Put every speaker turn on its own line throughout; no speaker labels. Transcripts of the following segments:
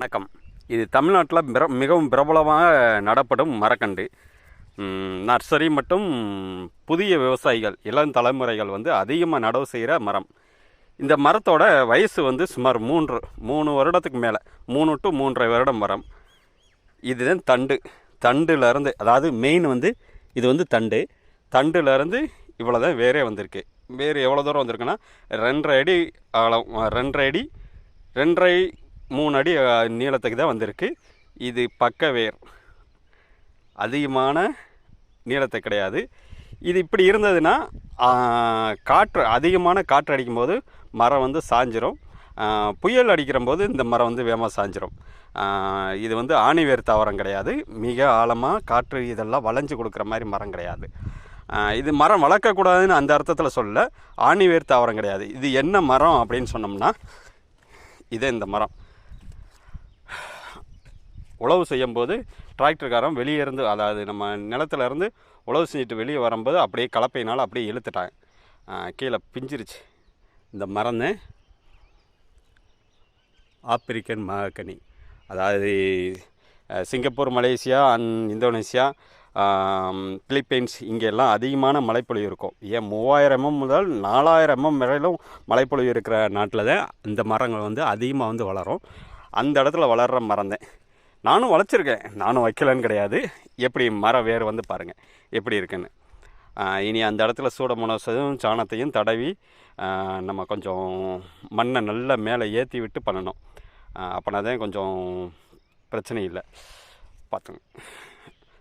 வணக்கம். இது தமிழ்நாட்டில் மிகவும் பிரபலமாக நடப்படும் மரக்கன்று. நர்சரி மற்றும் புதிய விவசாயிகள் இளம் தலைமுறைகள் அதிகமாக நடவு செய்கிற மரம். இந்த மரத்தோட வயசு சுமார் 3 வருடத்துக்கு மேலே, 3 to 3.5 வருடம் மரம். இதுதான் தண்டுலேருந்து, அதாவது மெயின் இது தண்டுலேருந்து இவ்வளோ தான் வேரே வந்திருக்கு. வேறு எவ்வளோ தூரம் வந்திருக்குன்னா 2.5 அடி ஆழம், 2.5 அடி 3 அடி நீளத்துக்கு தான் வந்திருக்கு. இது பக்க வேர், அதிகமான நீளத்தை கிடையாது. இது இப்படி இருந்ததுன்னா அதிகமான காற்று அடிக்கும்போது மரம் சாஞ்சிரும். புயல் அடிக்கிறம்போது இந்த மரம் வேகமாக சாஞ்சிரும். இது ஆணி வேர் தாவரம் கிடையாது. மிக ஆழமாக காற்று இதெல்லாம் வளைஞ்சு கொடுக்குற மாதிரி மரம் கிடையாது. இது மரம் வளர்க்கக்கூடாதுன்னு அந்த அர்த்தத்தில் சொல்ல, ஆணி வேர் தாவரம் கிடையாது. இது என்ன மரம் அப்படின்னு சொன்னோம்னா, இதே இந்த மரம் உழவு செய்யும்போது டிராக்டர்காரன் வெளியே இருந்து, அதாவது நம்ம நிலத்துல இருந்து உழவு செஞ்சுட்டு வெளியே வரும்போது அப்படியே கலப்பையினால் அப்படியே இழுத்துட்டாங்க, கீழே பிஞ்சிருச்சு. இந்த மரம் ஆப்பிரிக்கன் மகாகனி. அதாவது சிங்கப்பூர், மலேசியா, இந்தோனேசியா, பிலிப்பைன்ஸ் இங்கெல்லாம் அதிகமான மழைப்பொழிவு இருக்கும். 3000 mm முதல் 4000 mm வரையிலும் மழைப்பொழிவு இருக்கிற நாட்டில் தான் இந்த மரங்கள் அதிகமாக வளரும். அந்த இடத்துல வளர்கிற மரம் தான். நானும் வளர்ச்சிருக்கேன், நானும் வைக்கலன்னு கிடையாது. எப்படி மரம் வேறு பாருங்கள் எப்படி இருக்குன்னு. இனி அந்த இடத்துல சூடமோனோஸையும் சாணத்தையும் தடவி நம்ம கொஞ்சம் மண்ணை நல்லா மேலே ஏற்றி விட்டு பண்ணணும். அப்போனா தான் கொஞ்சம் பிரச்சனை இல்லை. பார்த்துங்க.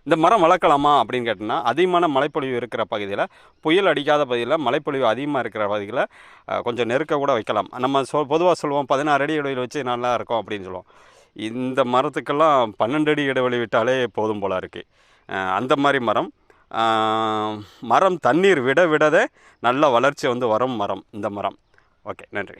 இந்த மரம் வளர்க்கலாமா அப்படின்னு கேட்டோம்னா, அதிகமான மழைப்பொழிவு இருக்கிற பகுதியில், புயல் அடிக்காத பகுதியில், மழைப்பொழிவு அதிகமாக இருக்கிற பகுதியில் கொஞ்சம் நெருக்க கூட வைக்கலாம். நம்ம பொதுவாக சொல்லுவோம் 16 அடி இடைவெளி வச்சு நல்லா இருக்கும் அப்படின்னு சொல்லுவோம். இந்த மரத்துக்கெல்லாம் 12 அடி இடைவெளி விட்டாலே போதும் போல் இருக்குது. அந்த மாதிரி மரம் தண்ணீர் விடவே நல்ல வளர்ச்சி வரும் மரம் இந்த மரம். ஓகே, நன்றி.